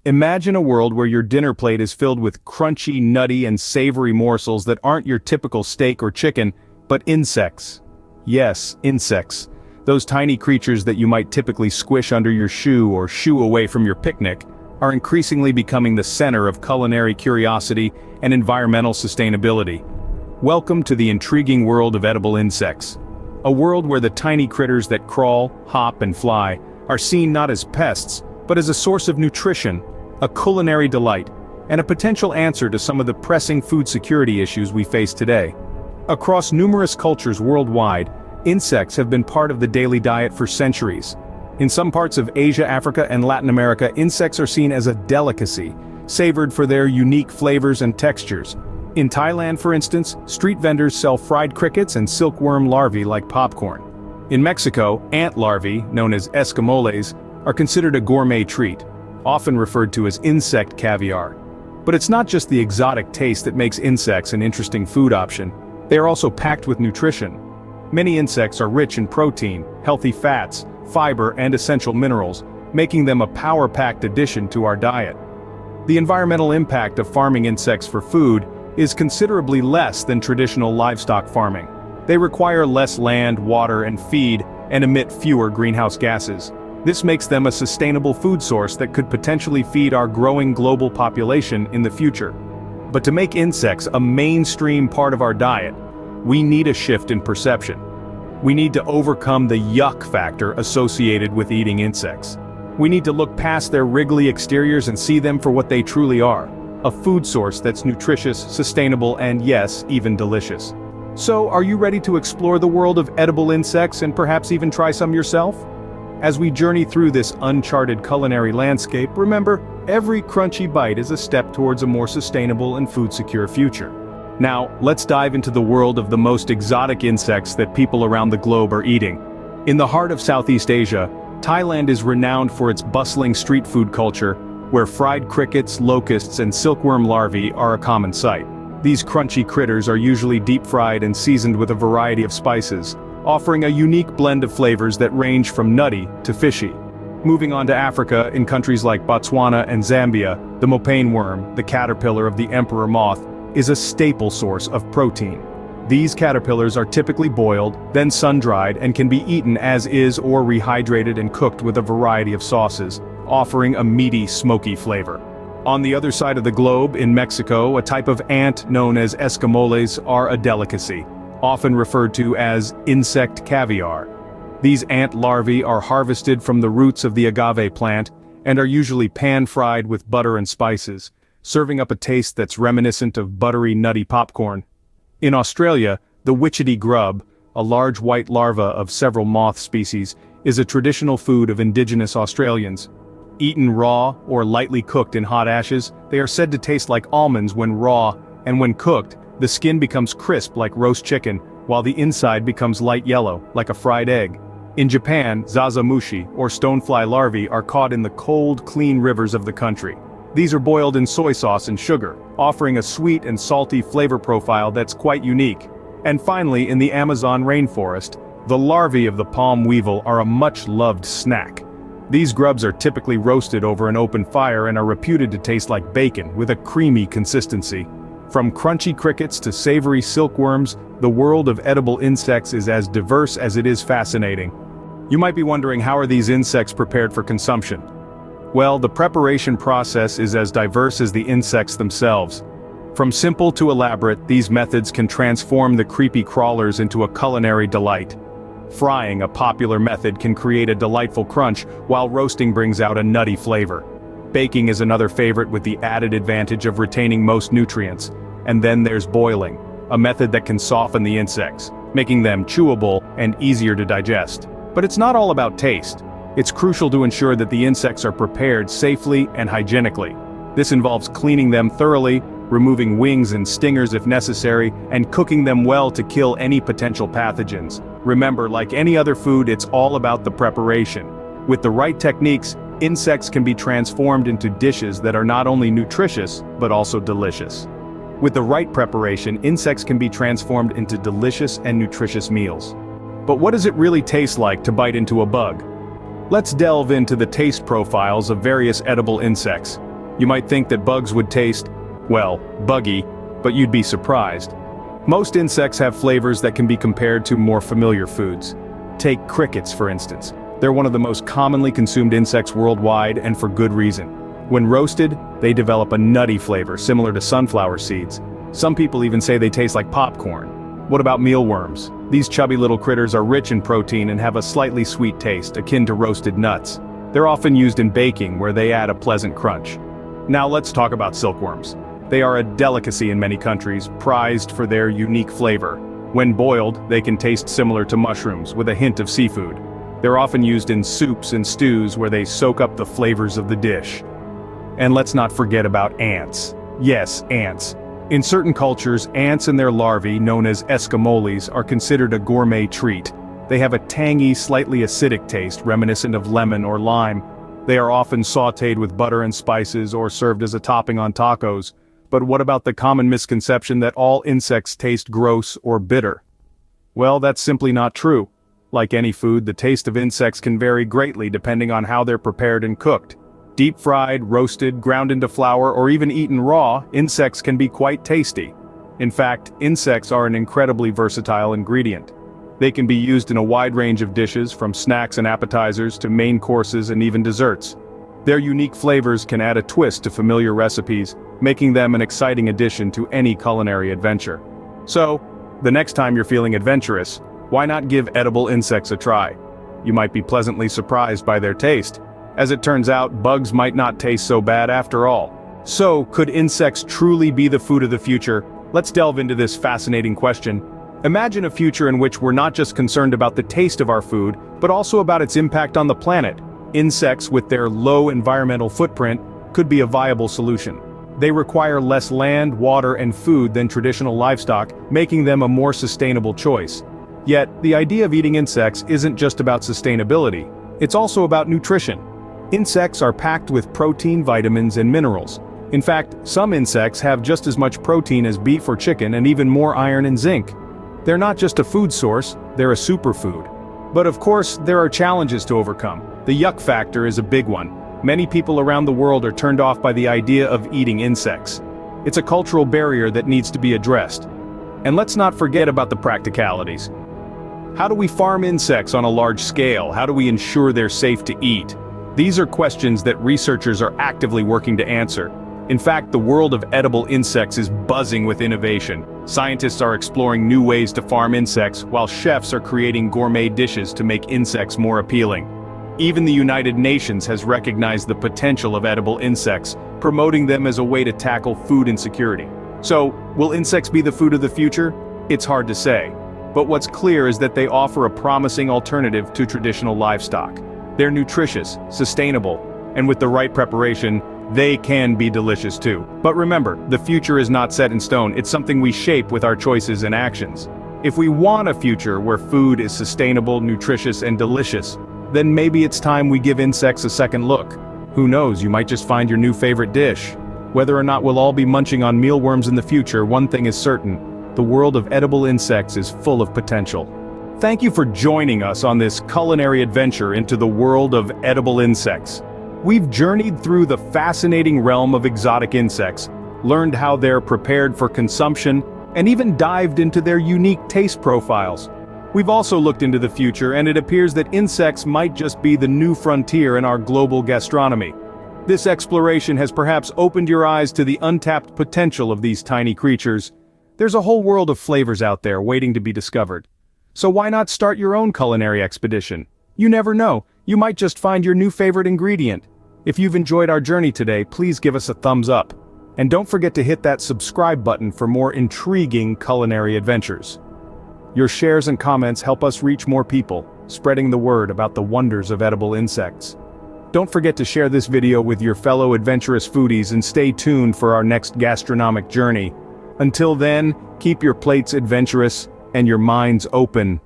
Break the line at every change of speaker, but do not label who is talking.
Imagine a world where your dinner plate is filled with crunchy, nutty, and savory morsels that aren't your typical steak or chicken, but insects. Yes, insects. Those tiny creatures that you might typically squish under your shoe or shoo away from your picnic are increasingly becoming the center of culinary curiosity and environmental sustainability. Welcome to the intriguing world of edible insects. A world where the tiny critters that crawl, hop, and fly are seen not as pests, but as a source of nutrition, a culinary delight, and a potential answer to some of the pressing food security issues we face today. Across numerous cultures worldwide, insects have been part of the daily diet for centuries. In some parts of Asia, Africa, and Latin America, insects are seen as a delicacy, savored for their unique flavors and textures. In Thailand, for instance, street vendors sell fried crickets and silkworm larvae like popcorn. In Mexico, ant larvae, known as escamoles, are considered a gourmet treat, often referred to as insect caviar. But it's not just the exotic taste that makes insects an interesting food option. They are also packed with nutrition. Many insects are rich in protein, healthy fats, fiber, and essential minerals, making them a power-packed addition to our diet. The environmental impact of farming insects for food is considerably less than traditional livestock farming. They require less land, water, and feed, and emit fewer greenhouse gases. This makes them a sustainable food source that could potentially feed our growing global population in the future. But to make insects a mainstream part of our diet, we need a shift in perception. We need to overcome the yuck factor associated with eating insects. We need to look past their wriggly exteriors and see them for what they truly are: a food source that's nutritious, sustainable, and yes, even delicious. So, are you ready to explore the world of edible insects and perhaps even try some yourself? As we journey through this uncharted culinary landscape, remember, every crunchy bite is a step towards a more sustainable and food-secure future. Now, let's dive into the world of the most exotic insects that people around the globe are eating. In the heart of Southeast Asia, Thailand is renowned for its bustling street food culture, where fried crickets, locusts, and silkworm larvae are a common sight. These crunchy critters are usually deep-fried and seasoned with a variety of spices, offering a unique blend of flavors that range from nutty to fishy. Moving on to Africa, in countries like Botswana and Zambia, the mopane worm, the caterpillar of the emperor moth, is a staple source of protein. These caterpillars are typically boiled, then sun-dried, and can be eaten as is or rehydrated and cooked with a variety of sauces, offering a meaty, smoky flavor. On the other side of the globe, in Mexico, a type of ant known as escamoles are a delicacy, often referred to as insect caviar. These ant larvae are harvested from the roots of the agave plant and are usually pan-fried with butter and spices, serving up a taste that's reminiscent of buttery, nutty popcorn. In Australia, the witchetty grub, a large white larva of several moth species, is a traditional food of indigenous Australians. Eaten raw or lightly cooked in hot ashes, they are said to taste like almonds when raw, and when cooked, the skin becomes crisp like roast chicken, while the inside becomes light yellow, like a fried egg. In Japan, zazamushi, or stonefly larvae, are caught in the cold, clean rivers of the country. These are boiled in soy sauce and sugar, offering a sweet and salty flavor profile that's quite unique. And finally, in the Amazon rainforest, the larvae of the palm weevil are a much-loved snack. These grubs are typically roasted over an open fire and are reputed to taste like bacon, with a creamy consistency. From crunchy crickets to savory silkworms, the world of edible insects is as diverse as it is fascinating. You might be wondering, how are these insects prepared for consumption? Well, the preparation process is as diverse as the insects themselves. From simple to elaborate, these methods can transform the creepy crawlers into a culinary delight. Frying, a popular method, can create a delightful crunch, while roasting brings out a nutty flavor. Baking is another favorite, with the added advantage of retaining most nutrients. And then there's boiling, a method that can soften the insects, making them chewable and easier to digest. But it's not all about taste. It's crucial to ensure that the insects are prepared safely and hygienically. This involves cleaning them thoroughly, removing wings and stingers if necessary, and cooking them well to kill any potential pathogens. Remember, like any other food, it's all about the preparation. With the right techniques, insects can be transformed into dishes that are not only nutritious, but also delicious. With the right preparation, insects can be transformed into delicious and nutritious meals. But what does it really taste like to bite into a bug? Let's delve into the taste profiles of various edible insects. You might think that bugs would taste, well, buggy, but you'd be surprised. Most insects have flavors that can be compared to more familiar foods. Take crickets, for instance. They're one of the most commonly consumed insects worldwide, and for good reason. When roasted, they develop a nutty flavor similar to sunflower seeds. Some people even say they taste like popcorn. What about mealworms? These chubby little critters are rich in protein and have a slightly sweet taste, akin to roasted nuts. They're often used in baking, where they add a pleasant crunch. Now let's talk about silkworms. They are a delicacy in many countries, prized for their unique flavor. When boiled, they can taste similar to mushrooms, with a hint of seafood. They're often used in soups and stews where they soak up the flavors of the dish. And let's not forget about ants. Yes, ants. In certain cultures, ants and their larvae, known as escamoles, are considered a gourmet treat. They have a tangy, slightly acidic taste reminiscent of lemon or lime. They are often sautéed with butter and spices or served as a topping on tacos. But what about the common misconception that all insects taste gross or bitter? Well, that's simply not true. Like any food, the taste of insects can vary greatly depending on how they're prepared and cooked. Deep-fried, roasted, ground into flour, or even eaten raw, insects can be quite tasty. In fact, insects are an incredibly versatile ingredient. They can be used in a wide range of dishes, from snacks and appetizers to main courses and even desserts. Their unique flavors can add a twist to familiar recipes, making them an exciting addition to any culinary adventure. So, the next time you're feeling adventurous, why not give edible insects a try? You might be pleasantly surprised by their taste. As it turns out, bugs might not taste so bad after all. So, could insects truly be the food of the future? Let's delve into this fascinating question. Imagine a future in which we're not just concerned about the taste of our food, but also about its impact on the planet. Insects, with their low environmental footprint, could be a viable solution. They require less land, water, and food than traditional livestock, making them a more sustainable choice. Yet, the idea of eating insects isn't just about sustainability. It's also about nutrition. Insects are packed with protein, vitamins, and minerals. In fact, some insects have just as much protein as beef or chicken and even more iron and zinc. They're not just a food source, they're a superfood. But of course, there are challenges to overcome. The yuck factor is a big one. Many people around the world are turned off by the idea of eating insects. It's a cultural barrier that needs to be addressed. And let's not forget about the practicalities. How do we farm insects on a large scale? How do we ensure they're safe to eat? These are questions that researchers are actively working to answer. In fact, the world of edible insects is buzzing with innovation. Scientists are exploring new ways to farm insects, while chefs are creating gourmet dishes to make insects more appealing. Even the United Nations has recognized the potential of edible insects, promoting them as a way to tackle food insecurity. So, will insects be the food of the future? It's hard to say. But what's clear is that they offer a promising alternative to traditional livestock. They're nutritious, sustainable, and with the right preparation, they can be delicious too. But remember, the future is not set in stone, it's something we shape with our choices and actions. If we want a future where food is sustainable, nutritious, and delicious, then maybe it's time we give insects a second look. Who knows, you might just find your new favorite dish. Whether or not we'll all be munching on mealworms in the future, one thing is certain: the world of edible insects is full of potential. Thank you for joining us on this culinary adventure into the world of edible insects. We've journeyed through the fascinating realm of exotic insects, learned how they're prepared for consumption, and even dived into their unique taste profiles. We've also looked into the future, and it appears that insects might just be the new frontier in our global gastronomy. This exploration has perhaps opened your eyes to the untapped potential of these tiny creatures. There's a whole world of flavors out there waiting to be discovered. So why not start your own culinary expedition? You never know, you might just find your new favorite ingredient. If you've enjoyed our journey today, please give us a thumbs up. And don't forget to hit that subscribe button for more intriguing culinary adventures. Your shares and comments help us reach more people, spreading the word about the wonders of edible insects. Don't forget to share this video with your fellow adventurous foodies and stay tuned for our next gastronomic journey. Until then, keep your plates adventurous and your minds open